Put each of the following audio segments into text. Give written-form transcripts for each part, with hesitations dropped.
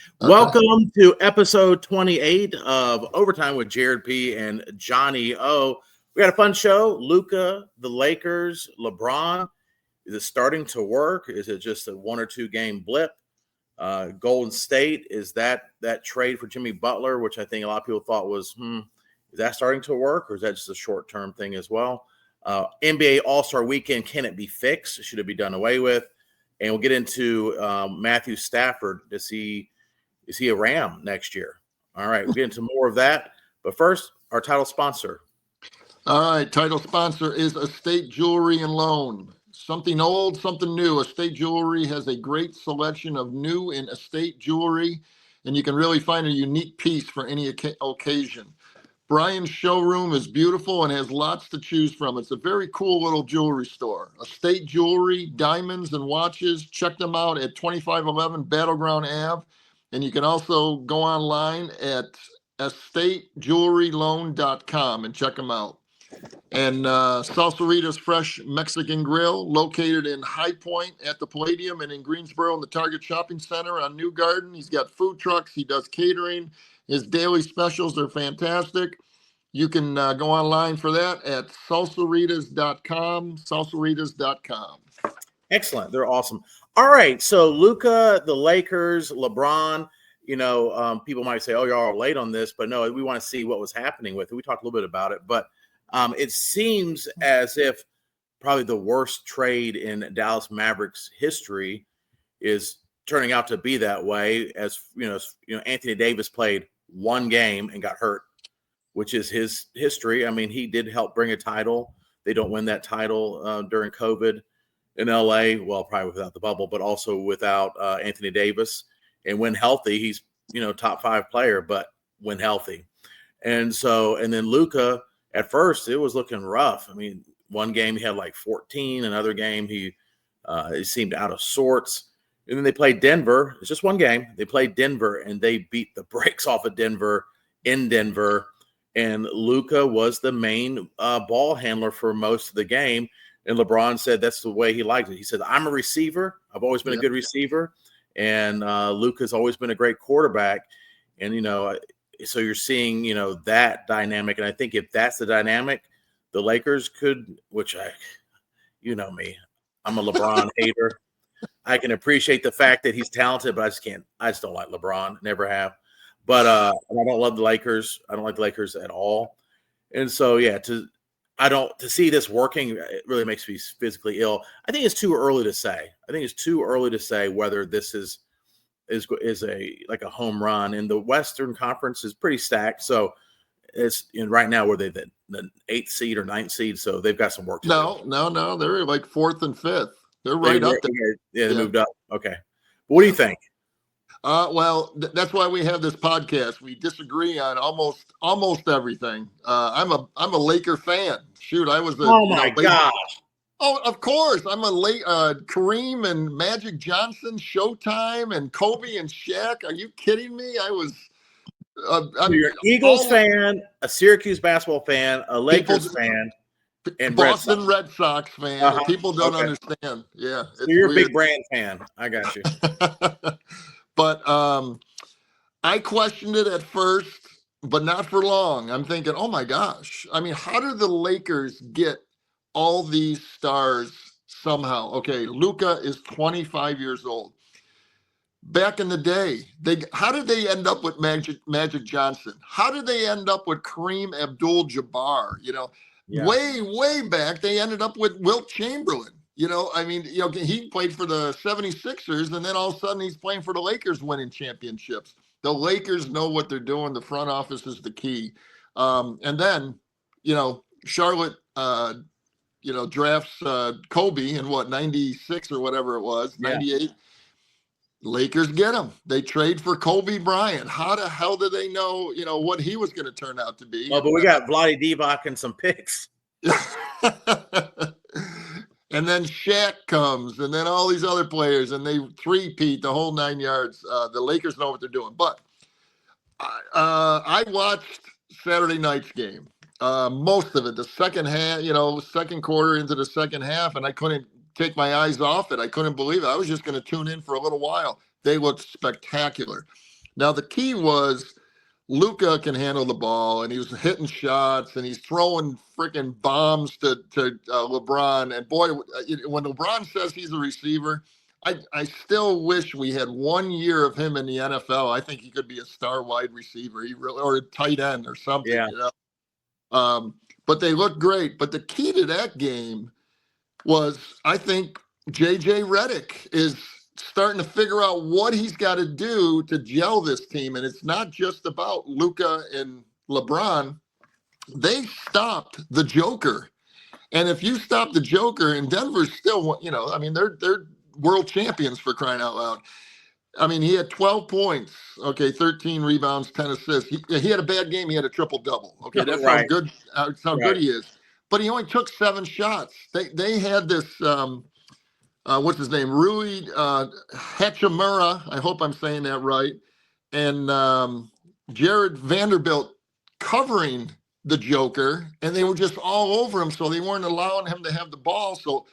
Okay. Welcome to episode 28 of Overtime with Jared P. and Johnny O. We got a fun show. Luka, the Lakers, LeBron. Is it starting to work? Is it just a 1 or 2 game blip? Golden State, is that trade for Jimmy Butler, which I think a lot of people thought was, is that starting to work, or is that just a short-term thing as well? NBA All-Star Weekend, can it be fixed? Should it be done away with? And we'll get into Matthew Stafford. Is he a Ram next year? All right, we'll get into more of that. But first, our title sponsor. All right, title sponsor is Estate Jewelry and Loan. Something old, something new. Estate Jewelry has a great selection of new and estate jewelry, and you can really find a unique piece for any occasion. Brian's showroom is beautiful and has lots to choose from. It's a very cool little jewelry store. Estate Jewelry, diamonds and watches. Check them out at 2511 Battleground Ave. And you can also go online at estateJewelryLoan.com and check them out. And Salsarita's Fresh Mexican Grill, located in High Point at the Palladium and in Greensboro in the Target Shopping Center on New Garden. He's got food trucks. He does catering. His daily specials are fantastic. You can go online for that at salsaritas.com, salsaritas.com. Excellent. They're awesome. All right. So Luka, the Lakers, LeBron, people might say, oh, you're all late on this, but no, we want to see what was happening with it. We talked a little bit about it, but it seems as if probably the worst trade in Dallas Mavericks history is turning out to be that way. As Anthony Davis played 1 game and got hurt, which is his history. I mean, he did help bring a title. They don't win that title during COVID in LA. Well, probably without the bubble, but also without Anthony Davis. And when healthy, he's top 5 player, but when healthy. And then Luka, at first, it was looking rough. I mean, 1 game he had like 14. Another game he seemed out of sorts. And then they played Denver. It's just 1 game. They played Denver, and they beat the brakes off of Denver in Denver. And Luka was the main ball handler for most of the game. And LeBron said that's the way he liked it. He said, I'm a receiver. I've always been a good receiver. And Luka's always been a great quarterback. And, so you're seeing, that dynamic. And I think if that's the dynamic, the Lakers could, which me, I'm a LeBron hater. I can appreciate the fact that he's talented, but I just don't like LeBron. Never have. But I don't love the Lakers. I don't like the Lakers at all. And so, to see this working, it really makes me physically ill. I think it's too early to say. I think it's too early to say whether this is a home run. And the Western Conference is pretty stacked. So it's right now where they the 8th seed or 9th seed. So they've got some work to do. No. They're like 4th and 5th. They're right up there. Yeah, they moved up. Okay. But what do you think? That's why we have this podcast. We disagree on almost everything. I'm a Laker fan. Shoot, I was gosh. Oh, of course. I'm a Kareem and Magic Johnson, Showtime, and Kobe and Shaq. Are you kidding me? I was. You're an Eagles fan, a Syracuse basketball fan, a Lakers fan, and Boston Red Sox fan. People don't understand. Yeah, so you're a big brand fan. I got you. But I questioned it at first, but not for long. I'm thinking, oh my gosh. I mean, how do the Lakers get all these stars somehow? Okay, Luka is 25 years old. Back in the day, how did they end up with Magic Johnson? How did they end up with Kareem Abdul-Jabbar? Way back, they ended up with Wilt Chamberlain. He played for the 76ers, and then all of a sudden he's playing for the Lakers, winning championships. The Lakers know what they're doing. The front office is the key. And then, Charlotte, drafts Kobe in 96 or whatever it was, 98. Lakers get him. They trade for Kobe Bryant. How the hell did they know, what he was going to turn out to be? Oh, but we got Vlade Divac and some picks. And then Shaq comes, and then all these other players, and they three-peat the whole 9 yards. The Lakers know what they're doing. But I watched Saturday night's game, most of it, the second half, second quarter into the second half, and I couldn't take my eyes off it. I couldn't believe it. I was just going to tune in for a little while. They looked spectacular. Now the key was Luka can handle the ball, and he was hitting shots, and he's throwing freaking bombs to LeBron. And boy, when LeBron says he's a receiver, I still wish we had 1 year of him in the NFL. I think he could be a star wide receiver, or a tight end or something. Yeah. But they look great. But the key to that game was, I think, JJ Redick is starting to figure out what he's got to do to gel this team. And it's not just about Luka and LeBron. They stopped the Joker. And if you stop the Joker, and Denver's still, I mean, they're world champions, for crying out loud. I mean, he had 12 points, 13 rebounds, 10 assists. He had a bad game. He had a triple-double. Okay, that's Right. how good he is. But he only took 7 shots. They had this, what's his name? Rui Hachimura. I hope I'm saying that right. And Jared Vanderbilt covering the Joker, and they were just all over him, so they weren't allowing him to have the ball. So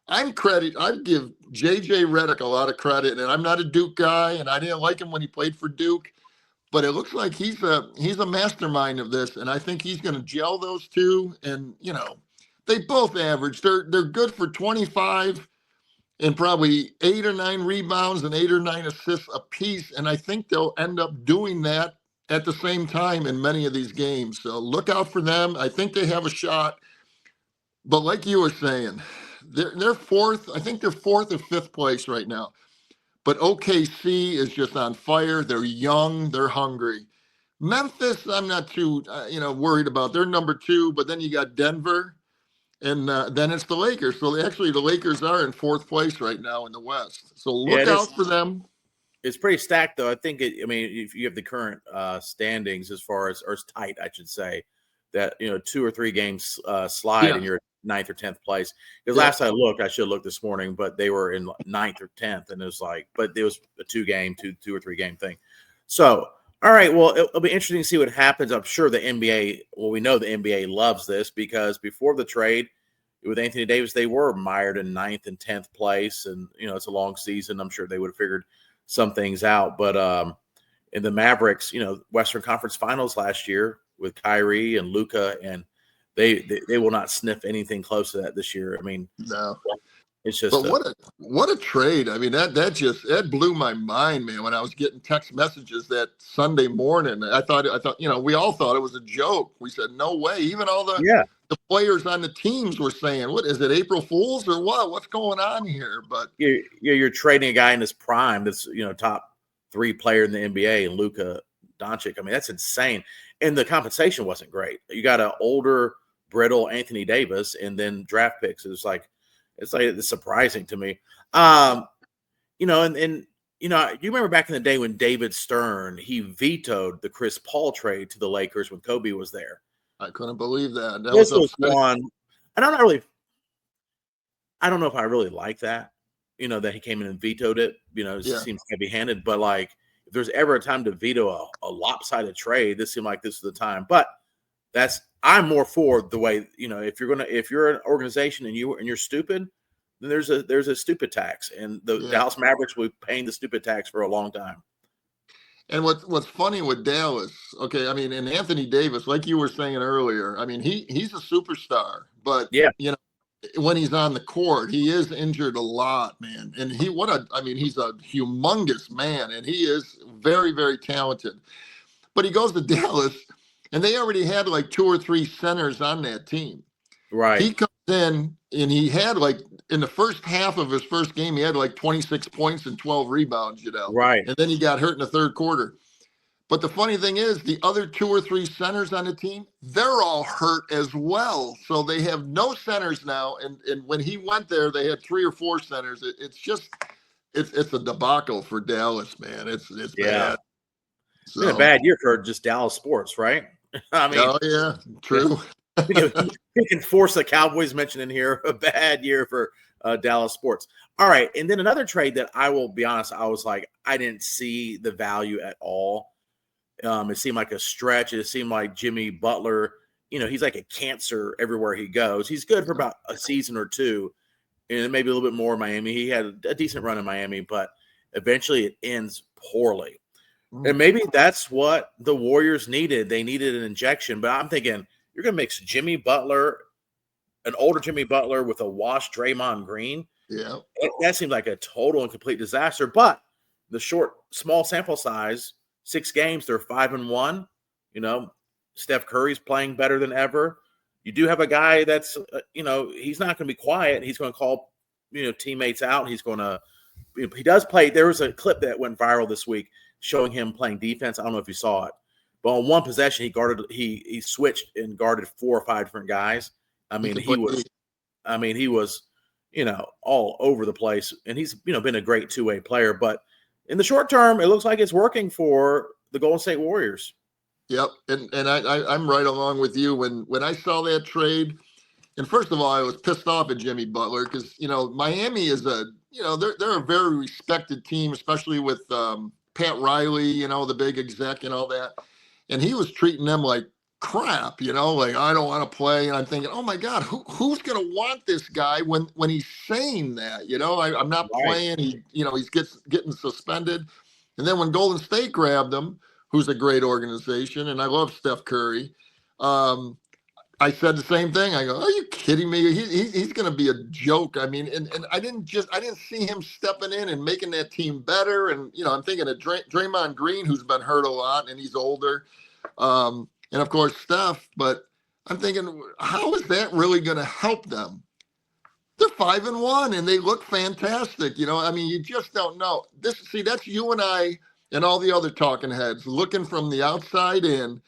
I'd give JJ Redick a lot of credit, and I'm not a Duke guy, and I didn't like him when he played for Duke, but it looks like he's a mastermind of this, and I think he's going to gel those two. And they both average. They're good for 25 and probably 8 or 9 rebounds and 8 or 9 assists apiece, and I think they'll end up doing that at the same time in many of these games. So look out for them. I think they have a shot, but like you were saying, they're fourth. I think they're 4th or 5th place right now. But OKC is just on fire. They're young. They're hungry. Memphis, I'm not too worried about. They're number 2, but then you got Denver, and then it's the Lakers. So the Lakers are in 4th place right now in the West. So look out for them. It's pretty stacked, though. I think if you have the current standings as far as, or it's tight, I should say, that 2 or 3 games slide and you're 9th or 10th place. Because last I looked, I should have looked this morning, but they were in 9th or 10th, and it was but it was a 2 or 3 game thing. So, all right, well, it'll be interesting to see what happens. I'm sure the NBA, we know the NBA loves this, because before the trade with Anthony Davis, they were mired in 9th and 10th place, and it's a long season. I'm sure they would have figured some things out, but in the Mavericks, Western Conference Finals last year with Kyrie and Luka, and they will not sniff anything close to that this year. I mean, no, it's just. But what a trade! I mean, that blew my mind, man. When I was getting text messages that Sunday morning, I thought we all thought it was a joke. We said, no way. Even all the players on the teams were saying, what is it, April Fools or what? What's going on here? But you're trading a guy in his prime that's top 3 player in the NBA, and Luka Doncic. I mean, that's insane. And the compensation wasn't great. You got an older, brittle Anthony Davis, and then draft picks. It's surprising to me. You remember back in the day when David Stern, he vetoed the Chris Paul trade to the Lakers when Kobe was there. I couldn't believe that. This was one, and I don't know if I really like that, that he came in and vetoed it. It seems heavy-handed, but if there's ever a time to veto a lopsided trade, this seemed like this is the time. But I'm more for the way, if you're an organization and you're stupid, then there's a stupid tax, and the Dallas Mavericks will be paying the stupid tax for a long time. And what's funny with Dallas, and Anthony Davis, like you were saying earlier, I mean, he's a superstar, but when he's on the court, he is injured a lot, man. And he's a humongous man, and he is very, very talented. But he goes to Dallas, and they already had 2 or 3 centers on that team. Right. He comes in, and he had in the first half of his first game, he had 26 points and 12 rebounds, Right. And then he got hurt in the third quarter. But the funny thing is, the other 2 or 3 centers on the team, they're all hurt as well. So they have no centers now. And when he went there, they had 3 or 4 centers. It's a debacle for Dallas, man. It's bad. It's been a bad year for just Dallas sports, right? I mean, oh yeah, true. We can force the Cowboys mention in here, a bad year for Dallas sports. All right, and then another trade that I will be honest, I was I didn't see the value at all. It seemed like a stretch. It seemed like Jimmy Butler, he's like a cancer everywhere he goes. He's good for about a season or 2, and maybe a little bit more in Miami. He had a decent run in Miami, but eventually it ends poorly. And maybe that's what the Warriors needed. They needed an injection. But I'm thinking you're going to mix Jimmy Butler, an older Jimmy Butler, with a washed Draymond Green. Yeah. That seems like a total and complete disaster. But the small sample size, 6 games, they're 5-1. Steph Curry's playing better than ever. You do have a guy that's, he's not going to be quiet. He's going to call, teammates out. He does play. There was a clip that went viral this week showing him playing defense. I don't know if you saw it, but on one possession, he switched and guarded 4 or 5 different guys. He was, all over the place, and he's, been a great two-way player. But in the short term, it looks like it's working for the Golden State Warriors. Yep, and I'm right along with you. When I saw that trade, and first of all, I was pissed off at Jimmy Butler because Miami is they're a very respected team, especially with Pat Riley, the big exec and all that, and he was treating them like crap, like I don't want to play, and I'm thinking, oh my God, who's gonna want this guy when he's saying that? I'm not playing. He's getting suspended, and then when Golden State grabbed him, who's a great organization, and I love Steph Curry. I said the same thing. I go, are you kidding me? He's going to be a joke. And I didn't see him stepping in and making that team better. And I'm thinking of Draymond Green, who's been hurt a lot, and he's older, and of course Steph. But I'm thinking, how is that really going to help them? They're 5-1, and they look fantastic. You just don't know. That's you and I and all the other talking heads looking from the outside in,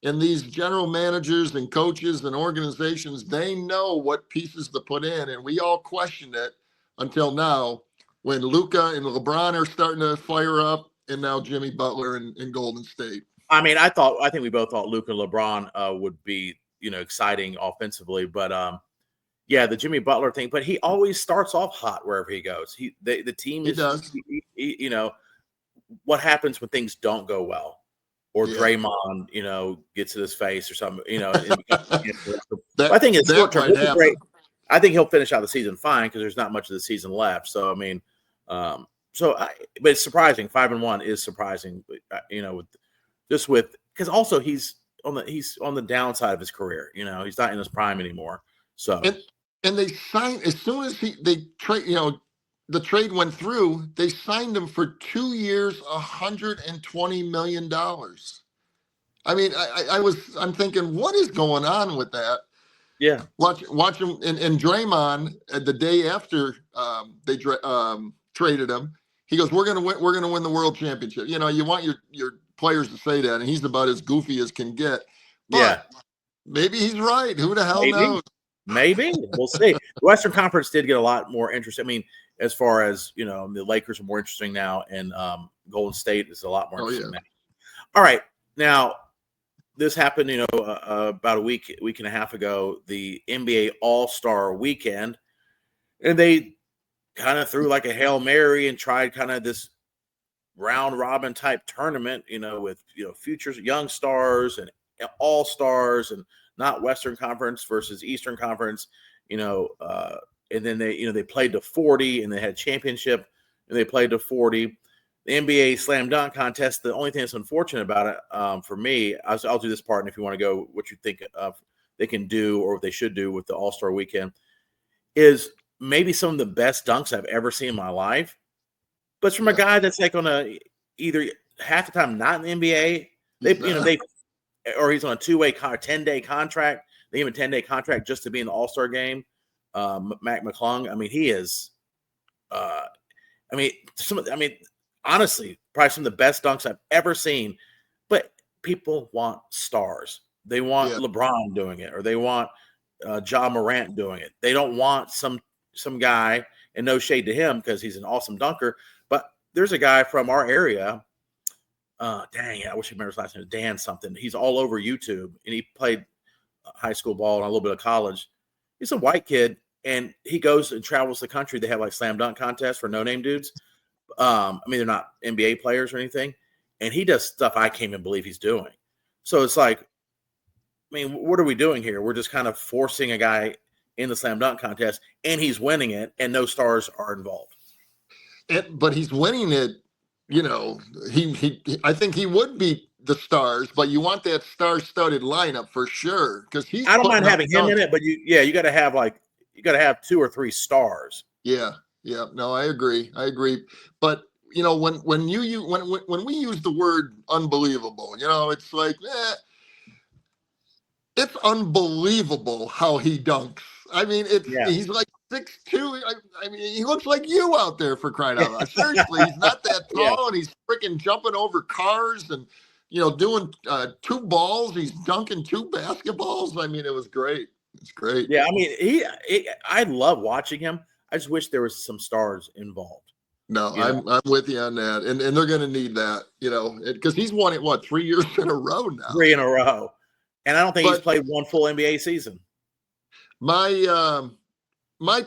and these general managers and coaches and organizations, they know what pieces to put in, and we all questioned it until now when Luka and LeBron are starting to fire up, and now Jimmy Butler in Golden State. I think we both thought Luka and LeBron would be, exciting offensively, but the Jimmy Butler thing, but he always starts off hot wherever he goes. The team is, what happens when things don't go well, or Draymond, gets in his face or something, I think it's short term. Great. I think he'll finish out the season fine because there's not much of the season left. So, but it's surprising. 5-1 is surprising, because also he's on the downside of his career. He's not in his prime anymore. So, and they signed as soon as they trade, the trade went through, they signed him for 2 years, $120 million. I'm thinking, what is going on with that? Yeah. Watch him and Draymond the day after they traded him. He goes, "We're gonna win the world championship." You want your players to say that, and he's about as goofy as can get. But maybe he's right. Who the hell knows? Maybe we'll see. The Western Conference did get a lot more interest. As far as the Lakers are more interesting now, and Golden State is a lot more interesting now. All right, now this happened, about a week and a half ago, the NBA All-Star Weekend, and they kind of threw like a Hail Mary and tried kind of this round robin type tournament, with futures, young stars and all-stars, and not Western Conference versus Eastern Conference, and then they played to 40, and they had championship, and they played to 40. The NBA slam dunk contest, the only thing that's unfortunate about it, for me, I'll do this part, and if you want to go what you think of they can do or what they should do with the All-Star Weekend, is maybe some of the best dunks I've ever seen in my life. But it's from a guy that's like on either half the time not in the NBA, or he's on a 2-way 10-day contract. They give him a 10-day contract just to be in the All-Star game. Mac McClung, he is. Honestly, probably some of the best dunks I've ever seen. But people want stars. They want LeBron doing it, or they want Ja Morant doing it. They don't want some guy, and no shade to him because he's an awesome dunker. But there's a guy from our area. I wish I remember his last name. Dan something. He's all over YouTube, and he played high school ball and a little bit of college. He's a white kid, and he goes and travels the country. They have like slam dunk contests for no-name dudes. They're not NBA players or anything. And he does stuff I can't even believe he's doing. So it's like, what are we doing here? We're just kind of forcing a guy in the slam dunk contest, and he's winning it, and no stars are involved. But he's winning it you know, I think he would beat the Stars, but you want that star-studded lineup for sure because he's I don't mind putting up having him in dunks. it, but you got to have two or three stars. Yeah, yeah. No, I agree. I agree. But when we use the word unbelievable, it's like, it's unbelievable how he dunks. I mean, Yeah. he's like 6'2". I mean, he looks like you out there for crying out loud. Seriously, he's not that Yeah. tall, and he's freaking jumping over cars and doing two balls. He's dunking two basketballs. I mean, it was great. It's great. Yeah. I mean, I love watching him. I just wish there was some stars involved. No, I'm with you on that, and they're going to need that, because he's won it 3 years in a row now. 3 in a row, and I don't think he's But played one full NBA season. My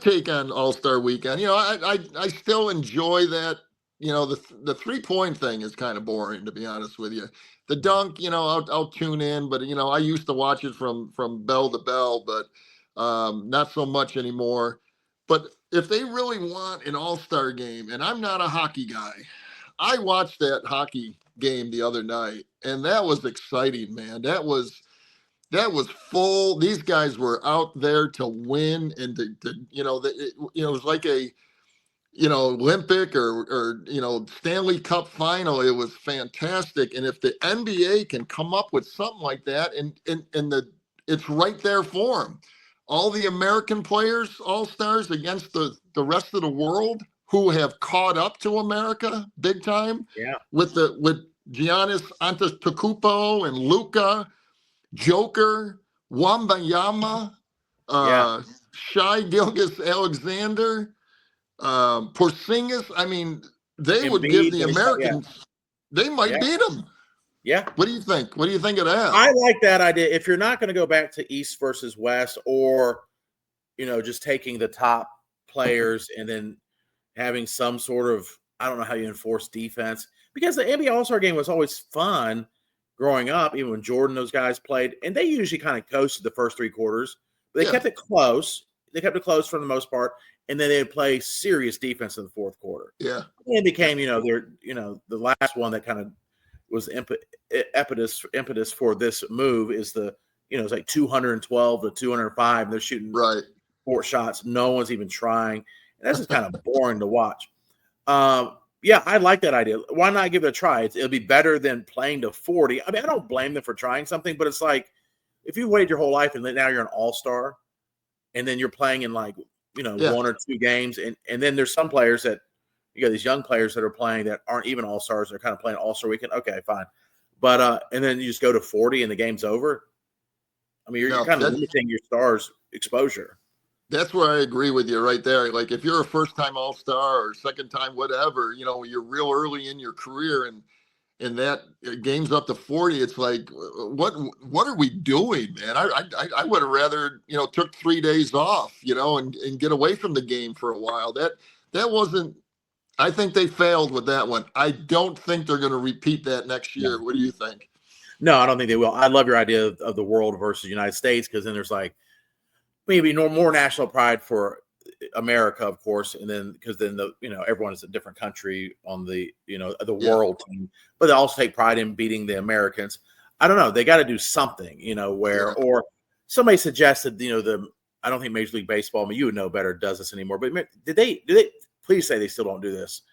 take on All-Star Weekend, I still enjoy that. The 3-point thing is kind of boring, to be honest with you. The dunk, I'll tune in, but I used to watch it from bell to bell, but not so much anymore. But if they really want an All-Star game, and I'm not a hockey guy, I watched that hockey game the other night, and that was exciting, man. That was full. These guys were out there to win, and it was like a Olympic or Stanley Cup final. It was fantastic. And if the NBA can come up with something like that, and it's right there for them. All the American players, all stars against the rest of the world who have caught up to America big time. Yeah. With Giannis Antetokounmpo and Luka, Joker, Wambayama, Shai Gilgeous-Alexander, Porzingis. I mean, they would give the Americans. They might beat them. Yeah. What do you think? What do you think of that? I like that idea. If you're not going to go back to East versus West, or just taking the top players and then having some sort of, I don't know how you enforce defense, because the NBA All-Star game was always fun growing up, even when Jordan, those guys played, and they usually kind of coasted the first 3 quarters, but they kept it close. They kept it close for the most part, and then they would play serious defense in the fourth quarter. Yeah. And it became, the last one that kind of was impetus for this move is it's like 212 to 205, and they're shooting 4 shots. No one's even trying. And that's just kind of boring to watch. Yeah, I like that idea. Why not give it a try? It'll be better than playing to 40. I mean, I don't blame them for trying something, but it's like if you waited your whole life and then now you're an all-star and then you're playing in 1 or 2 games. And then there's some players that you got these young players that are playing that aren't even all-stars. They're kind of playing all-star weekend. Okay, fine. But and then you just go to 40 and the game's over. I mean, you're kind of limiting your stars' exposure. That's where I agree with you right there. Like if you're a first-time all-star or second-time whatever, you're real early in your career and that game's up to 40, it's like, what are we doing, man? I would have rather, took 3 days off, and get away from the game for a while. That wasn't, I think they failed with that one. I don't think they're going to repeat that next year. No. What do you think? No, I don't think they will. I love your idea of the world versus the United States, because then there's maybe more national pride for America, of course, and then because then everyone is a different country on the world team, but they also take pride in beating the Americans. I don't know. They got to do something, or somebody suggested, I don't think Major League Baseball, I mean, you would know better, does this anymore, but did they please say they still don't do this.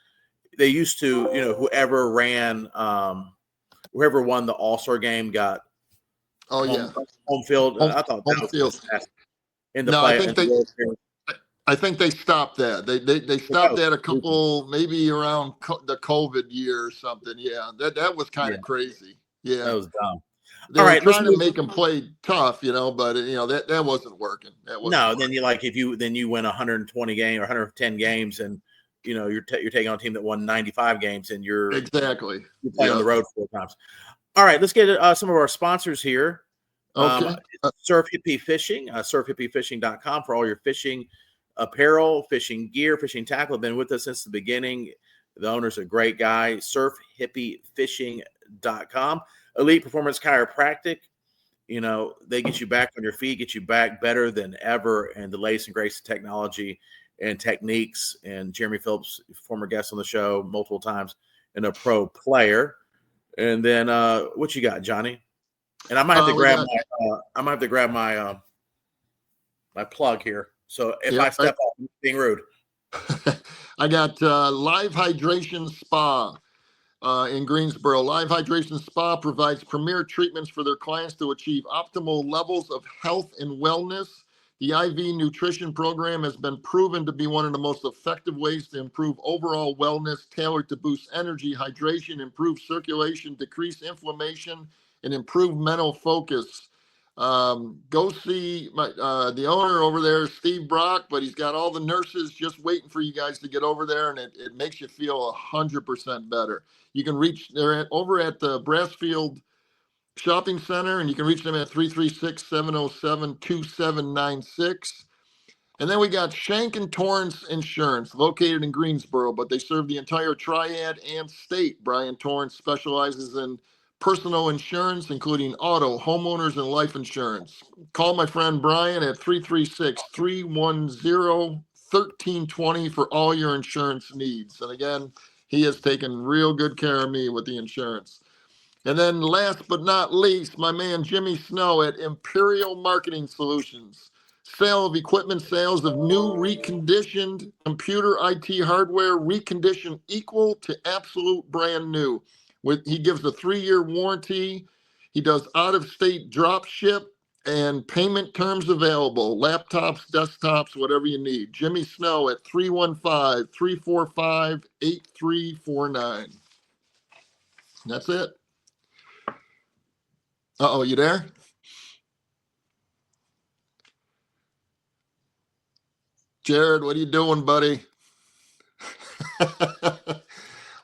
They used to, whoever won the All-Star game got home field. I thought that was fantastic. I think they stopped that. They stopped that a couple, maybe around the COVID year or something. Yeah, that was kind of crazy. Yeah, that was dumb. They were trying to make them play tough, but that wasn't working. Then you win 120 games or 110 games, and you're taking on a team that won 95 games, and you're playing on the road 4 times. All right, let's get some of our sponsors here. Okay. Surf Hippie Fishing, surfhippiefishing.com for all your fishing apparel, fishing gear, fishing tackle. Have been with us since the beginning. The owner's a great guy. Surfhippiefishing.com. Elite Performance Chiropractic. They get you back on your feet, get you back better than ever, and the latest and greatest technology and techniques. And Jeremy Phillips, former guest on the show multiple times, and a pro player. And then what you got, Johnny? And I might have to grab my plug here. So if I step off, I'm being rude. I got Live Hydration Spa in Greensboro. Live Hydration Spa provides premier treatments for their clients to achieve optimal levels of health and wellness. The IV nutrition program has been proven to be one of the most effective ways to improve overall wellness, tailored to boost energy, hydration, improve circulation, decrease inflammation, and improve mental focus. Go see the owner over there, Steve Brock, but he's got all the nurses just waiting for you guys to get over there, and it makes you feel 100% better. You can reach, over at the Brassfield Shopping Center, and you can reach them at 336-707-2796. And then we got Shank and Torrance Insurance, located in Greensboro, but they serve the entire Triad and state. Brian Torrance specializes in personal insurance, including auto, homeowners, and life insurance. Call my friend Brian at 336-310-1320 for all your insurance needs. And again, he has taken real good care of me with the insurance. And then last but not least, my man Jimmy Snow at Imperial Marketing Solutions. Sale of equipment, sales of new reconditioned computer IT hardware, reconditioned equal to absolute brand new. He gives a 3-year warranty. He does out-of-state drop ship and payment terms available. Laptops, desktops, whatever you need. Jimmy Snow at 315-345-8349. That's it. Uh-oh, you there? Jared, what are you doing, buddy?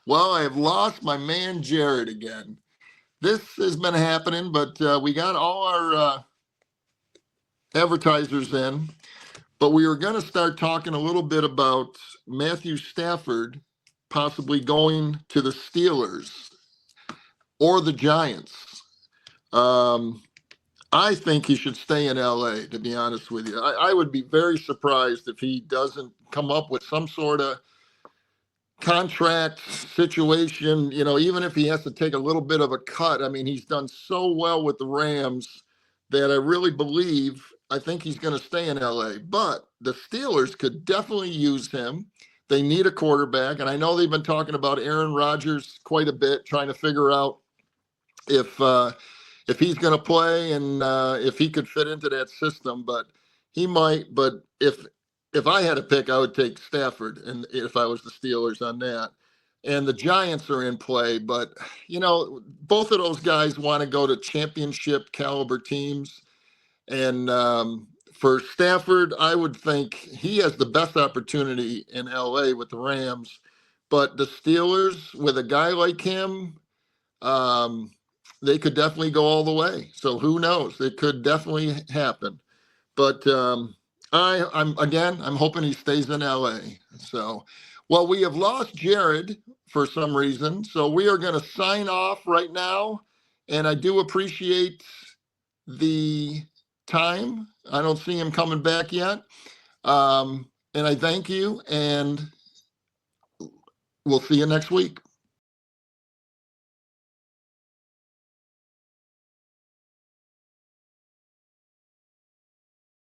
Well, I have lost my man Jared again. This has been happening, but we got all our advertisers in. But we were going to start talking a little bit about Matthew Stafford possibly going to the Steelers or the Giants. I think he should stay in LA, to be honest with you. I would be very surprised if he doesn't come up with some sort of contract situation, even if he has to take a little bit of a cut. I mean, he's done so well with the Rams that I think he's going to stay in LA. But the Steelers could definitely use him. They need a quarterback. And I know they've been talking about Aaron Rodgers quite a bit, trying to figure out if he's going to play and if he could fit into that system, but he might. But if I had to pick, I would take Stafford, and if I was the Steelers on that. And the Giants are in play, but both of those guys want to go to championship caliber teams. And for Stafford, I would think he has the best opportunity in LA with the Rams, but the Steelers with a guy like him, they could definitely go all the way. So who knows? It could definitely happen. But I'm hoping he stays in LA. So, well, we have lost Jared for some reason. So we are going to sign off right now. And I do appreciate the time. I don't see him coming back yet. And I thank you. And we'll see you next week.